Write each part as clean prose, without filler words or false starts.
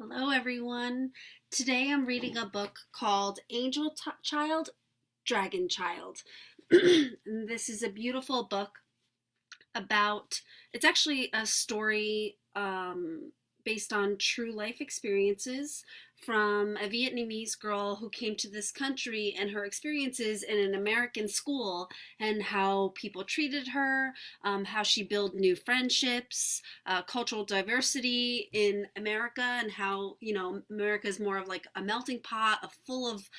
Hello, everyone. Today I'm reading a book called Child, Dragon Child. And this is a beautiful book about, it's actually a story based on true life experiences from a Vietnamese girl who came to this country and her experiences in an American school and how people treated her, how she built new friendships, cultural diversity in America, and how, America is more of like a melting pot of full of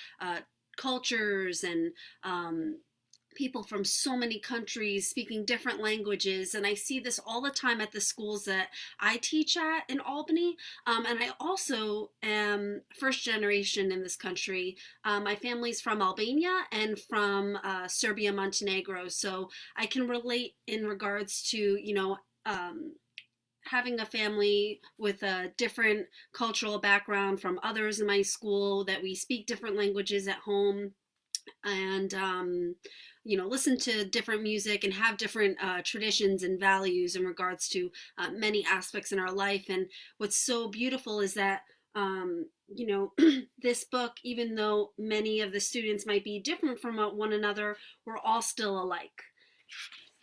cultures and people from so many countries speaking different languages. And I see this all the time at the schools that I teach at in Albany. And I also am first generation in this country. My family's from Albania and from Serbia-Montenegro. So I can relate in regards to, having a family with a different cultural background from others in my school, that we speak different languages at home, and listen to different music and have different traditions and values in regards to many aspects in our life. And what's so beautiful is that this book, even though many of the students might be different from one another, we're all still alike.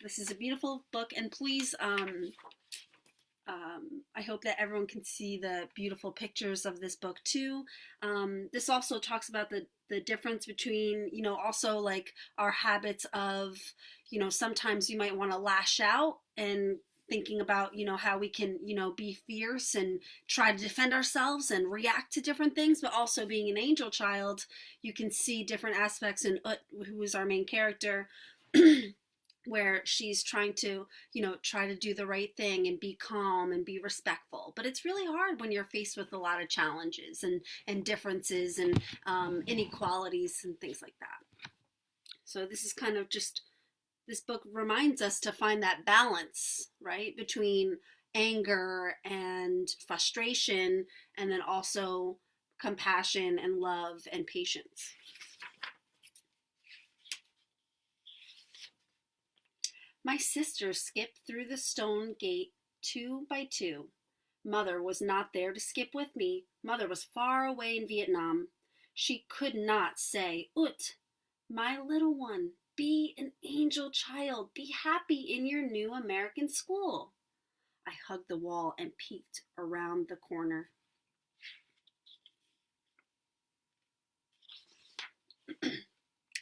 This is a beautiful book, and please, I hope that everyone can see the beautiful pictures of this book too. This also talks about the difference between, also like our habits of, sometimes you might want to lash out, and thinking about, how we can, be fierce and try to defend ourselves and react to different things, but also being an angel child, you can see different aspects in Ut, who is our main character, where she's trying to, try to do the right thing and be calm and be respectful. But it's really hard when you're faced with a lot of challenges and differences and inequalities and things like that. So this is kind of just, this book reminds us to find that balance, right, between anger and frustration, and then also compassion and love and patience. My sisters skipped through the stone gate 2 by 2. Mother was not there to skip with me. Mother was far away in Vietnam. She could not say, Ut, my little one, be an angel child. Be happy in your new American school. I hugged the wall and peeked around the corner.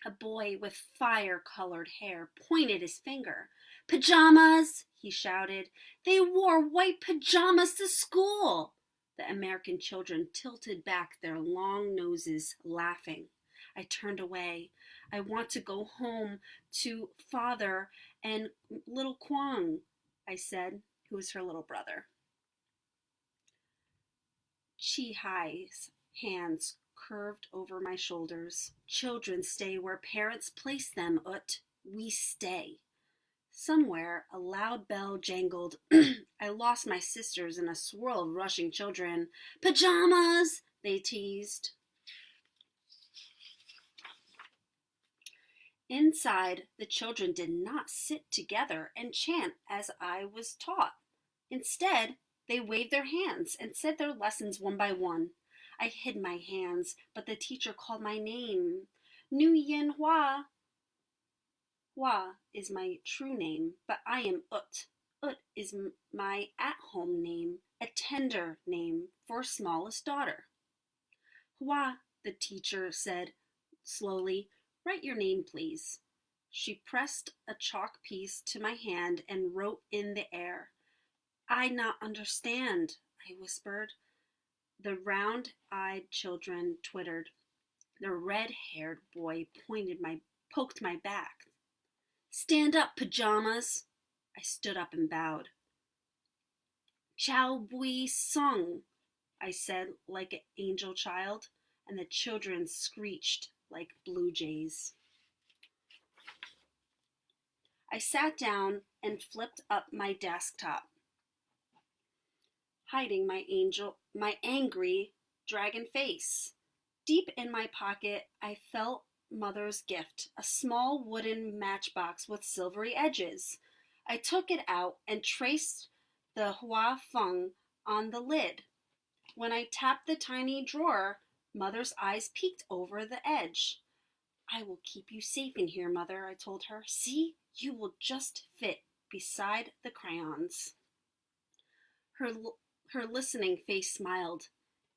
A boy with fire-colored hair pointed his finger. Pajamas, he shouted. They wore white pajamas to school. The American children tilted back their long noses, laughing. I turned away. I want to go home to father and little Kwang, I said, who was her little brother. Chi Hai's hands curved over my shoulders. Children stay where parents place them, Ut. We stay. Somewhere a loud bell jangled. I lost my sisters in a swirl of rushing children. Pajamas, they teased. Inside, the children did not sit together and chant as I was taught. Instead, they waved their hands and said their lessons one by one. I hid my hands, but the teacher called my name. Nguyen Hoa. Hoa is my true name, but I am Ut. Ut is my at-home name, a tender name for smallest daughter. Hoa, the teacher said slowly, write your name, please. She pressed a chalk piece to my hand and wrote in the air. I not understand, I whispered. The round-eyed children twittered. The red-haired boy poked my back. Stand up, pajamas. I stood up and bowed. Chow bui sung, I said like an angel child, and the children screeched like blue jays. I sat down and flipped up my desktop, hiding my angry dragon face. Deep in my pocket, I felt Mother's gift, a small wooden matchbox with silvery edges. I took it out and traced the Hua Feng on the lid. When I tapped the tiny drawer, Mother's eyes peeked over the edge. I will keep you safe in here, Mother, I told her. See, you will just fit beside the crayons. Her listening face smiled.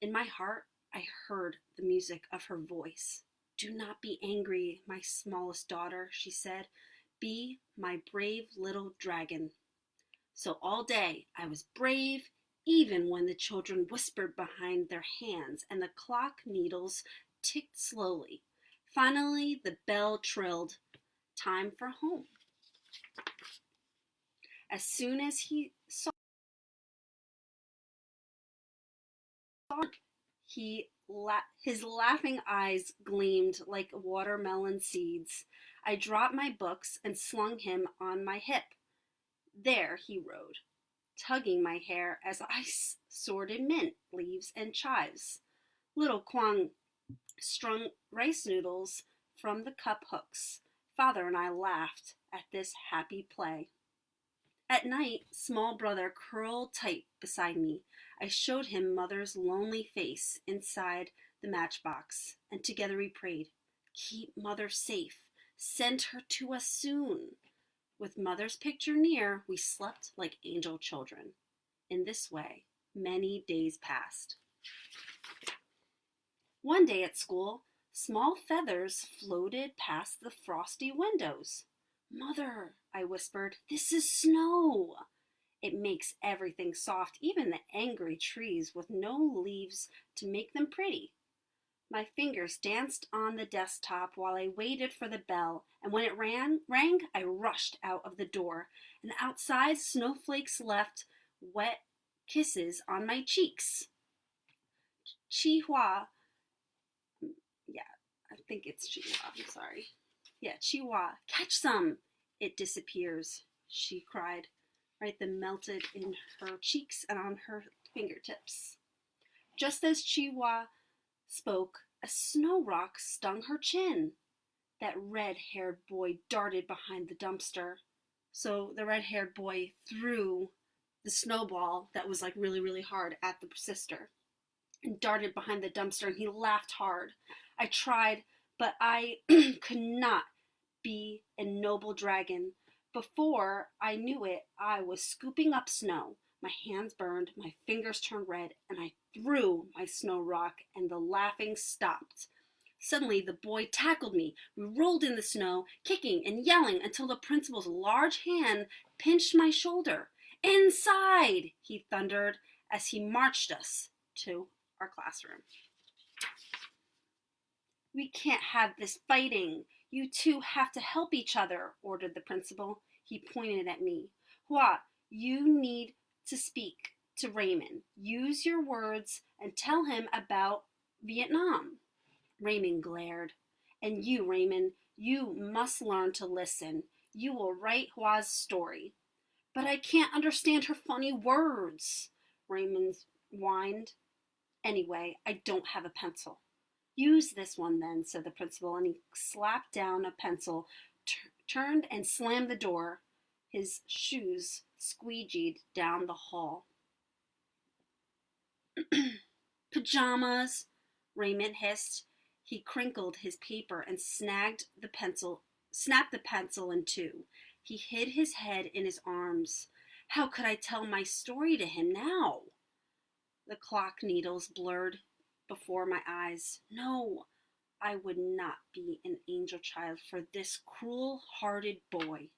In my heart, I heard the music of her voice. Do not be angry, my smallest daughter, she said. Be my brave little dragon. So all day I was brave, even when the children whispered behind their hands and the clock needles ticked slowly. Finally, the bell trilled. Time for home. As soon as he saw his laughing eyes gleamed like watermelon seeds. I dropped my books and slung him on my hip. There he rode, tugging my hair as I sorted mint leaves and chives. Little Kwang strung rice noodles from the cup hooks. Father and I laughed at this happy play. At night, small brother curled tight beside me. I showed him Mother's lonely face inside the matchbox, and together we prayed, keep Mother safe. Send her to us soon. With Mother's picture near, we slept like angel children. In this way, many days passed. One day at school, small feathers floated past the frosty windows. Mother, I whispered, this is snow. It makes everything soft, even the angry trees with no leaves to make them pretty. My fingers danced on the desktop while I waited for the bell, and when it rang, I rushed out of the door, and outside snowflakes left wet kisses on my cheeks. Chihuahua, I think it's Chihuahua, I'm sorry. Chihuahua, catch some. It disappears, she cried. Right, then melted in her cheeks and on her fingertips. Just as Chihuahua spoke, a snow rock stung her chin. That red-haired boy darted behind the dumpster. So the red-haired boy threw the snowball that was like really, really hard at the sister and darted behind the dumpster, and he laughed hard. I tried, but I could not be a noble dragon. Before I knew it, I was scooping up snow. My hands burned, my fingers turned red, and I threw my snow rock, and the laughing stopped. Suddenly, the boy tackled me. We rolled in the snow, kicking and yelling until the principal's large hand pinched my shoulder. Inside, he thundered as he marched us to our classroom. We can't have this fighting. You two have to help each other, ordered the principal. He pointed at me. Hua, you need to speak to Raymond. Use your words and tell him about Vietnam. Raymond glared. And you, Raymond, you must learn to listen. You will write Hua's story. But I can't understand her funny words, Raymond whined. Anyway, I don't have a pencil. Use this one then, said the principal, and he slapped down a pencil, turned and slammed the door. His shoes squeegeed down the hall. Pajamas, Raymond hissed. He crinkled his paper and snapped the pencil in two. He hid his head in his arms. How could I tell my story to him now? The clock needles blurred before my eyes. No, I would not be an angel child for this cruel-hearted boy.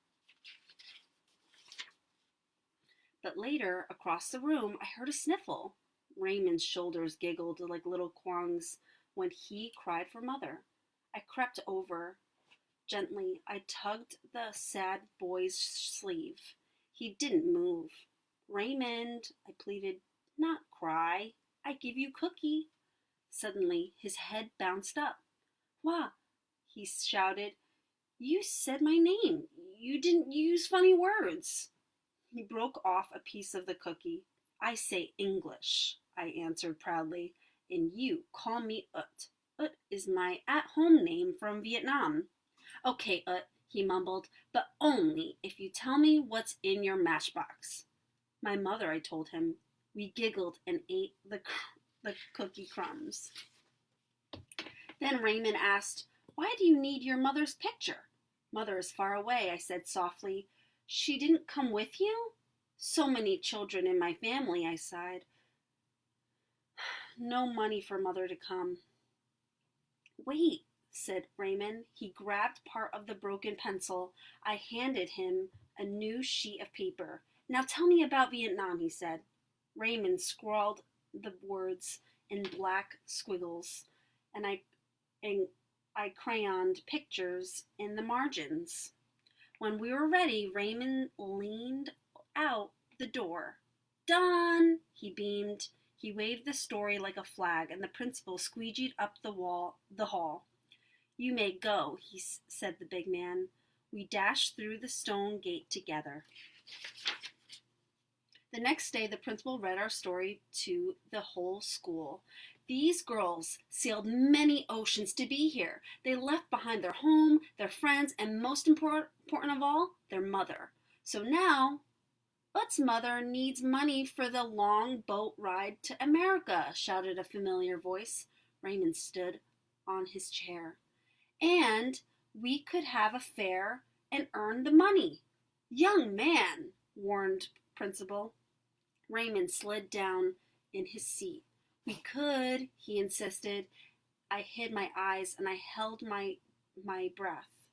But later, across the room, I heard a sniffle. Raymond's shoulders giggled like little Kwang's when he cried for Mother. I crept over. Gently, I tugged the sad boy's sleeve. He didn't move. Raymond, I pleaded, not cry. I give you cookie. Suddenly, his head bounced up. Wah, he shouted. You said my name. You didn't use funny words. He broke off a piece of the cookie. I say English, I answered proudly, and you call me Ut. Ut is my at-home name from Vietnam. Okay, Ut, he mumbled, but only if you tell me what's in your matchbox. My mother, I told him. We giggled and ate the the cookie crumbs. Then Raymond asked, "Why do you need your mother's picture?" "Mother is far away," I said softly. "She didn't come with you?" "So many children in my family," I sighed. "No money for mother to come." "Wait," said Raymond. He grabbed part of the broken pencil. I handed him a new sheet of paper. "Now tell me about Vietnam," he said. Raymond scrawled the words in black squiggles, and I crayoned pictures in the margins. When we were ready, Raymond leaned out the door. "Done!" he beamed. He waved the story like a flag, and the principal squeegeed up the hall. "You may go," said the big man. We dashed through the stone gate together. The next day, the principal read our story to the whole school. "These girls sailed many oceans to be here. They left behind their home, their friends, and most important of all, their mother. So now, But's mother needs money for the long boat ride to America," shouted a familiar voice. Raymond stood on his chair. "And we could have a fair and earn the money." "Young man," warned Principal. Raymond slid down in his seat. "We could," he insisted. I hid my eyes and I held my breath.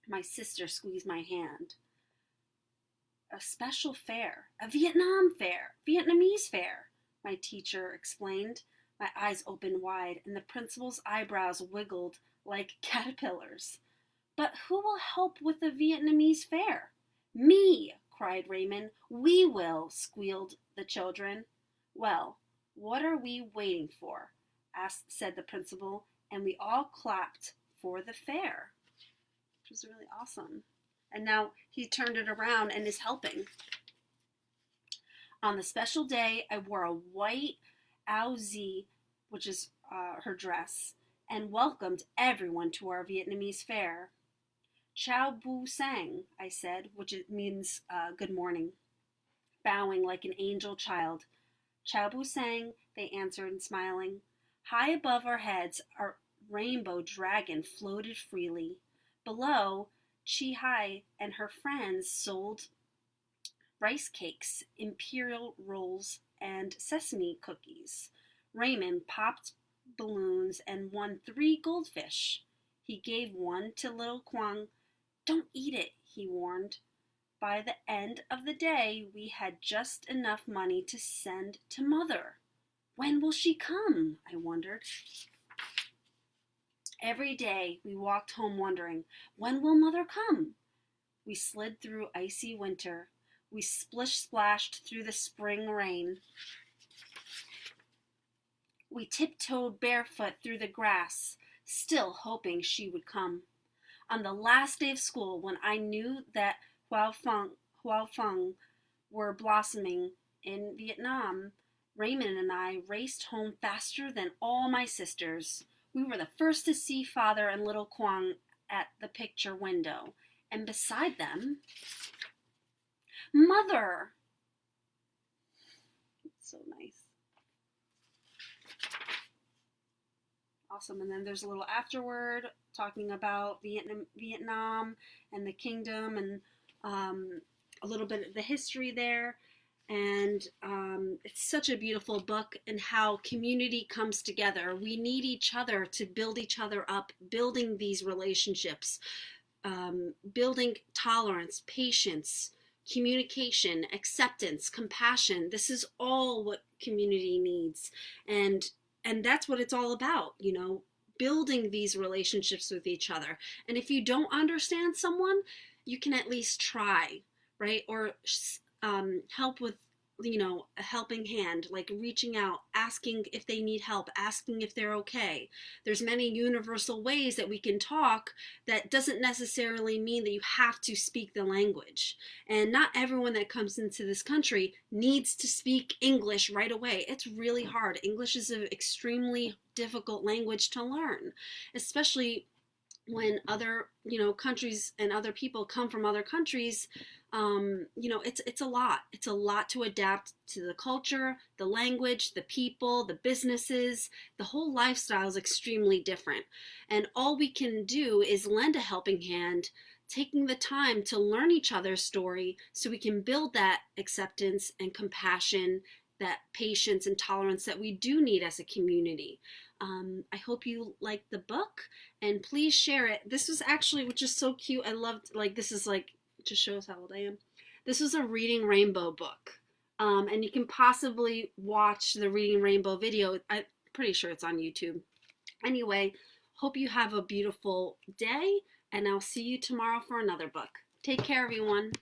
My sister squeezed my hand. "A special fair, a Vietnamese fair," my teacher explained. My eyes opened wide and the principal's eyebrows wiggled like caterpillars. "But who will help with the Vietnamese fair?" "Me!" cried Raymond. "We will!" squealed the children. "Well, what are we waiting for?" said the principal, and we all clapped for the fair, which was really awesome. And now he turned it around and is helping. On the special day, I wore a white ao zi, which is her dress, and welcomed everyone to our Vietnamese fair. "Chào bu sang," I said, which means good morning, bowing like an angel child. "Chào bu sang," they answered, smiling. High above our heads, a rainbow dragon floated freely. Below, Chi Hai and her friends sold rice cakes, imperial rolls, and sesame cookies. Raymond popped balloons and won 3 goldfish. He gave one to little Quang. "Don't eat it," he warned. By the end of the day, we had just enough money to send to Mother. When will she come? I wondered. Every day we walked home wondering, when will Mother come? We slid through icy winter. We splish-splashed through the spring rain. We tiptoed barefoot through the grass, still hoping she would come. On the last day of school, when I knew that Hoa Phang were blossoming in Vietnam, Raymond and I raced home faster than all my sisters. We were the first to see Father and little Quang at the picture window, and beside them, Mother! It's so nice. Awesome. And then there's a little afterword talking about Vietnam and the kingdom and a little bit of the history there. And it's such a beautiful book and how community comes together. We need each other to build each other up, building these relationships, building tolerance, patience, communication, acceptance, compassion. This is all what community needs. And that's what it's all about, you know, building these relationships with each other. And if you don't understand someone, you can at least try, right? Or help with, you know, a helping hand, like reaching out, asking if they need help, asking if they're okay. There's many universal ways that we can talk that doesn't necessarily mean that you have to speak the language. And not everyone that comes into this country needs to speak English right away. It's really hard. English is an extremely difficult language to learn, especially when other, countries and other people come from other countries, it's a lot. It's a lot to adapt to the culture, the language, the people, the businesses. The whole lifestyle is extremely different. And all we can do is lend a helping hand, taking the time to learn each other's story so we can build that acceptance and compassion, that patience and tolerance that we do need as a community. I hope you liked the book, and please share it. This was actually, which is so cute. I loved, this is just shows how old I am. This was a Reading Rainbow book. And you can possibly watch the Reading Rainbow video. I'm pretty sure it's on YouTube. Anyway, hope you have a beautiful day, and I'll see you tomorrow for another book. Take care, everyone.